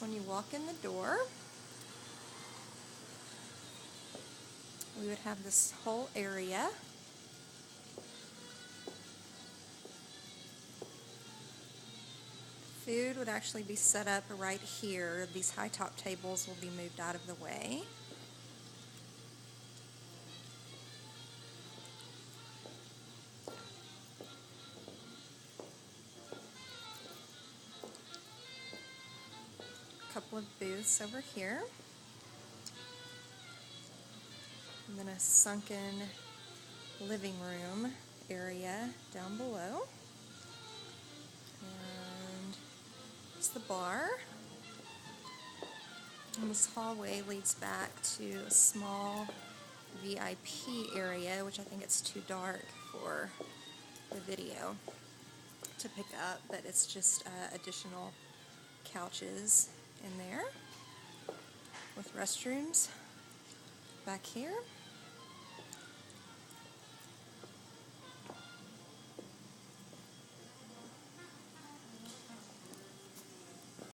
when you walk in the door, we would have this whole area. Food would actually be set up right here. These high top tables will be moved out of the way. A couple of booths over here. And then a sunken living room area down below. And it's the bar. And this hallway leads back to a small VIP area, which I think it's too dark for the video to pick up, but it's just additional couches in there with restrooms back here.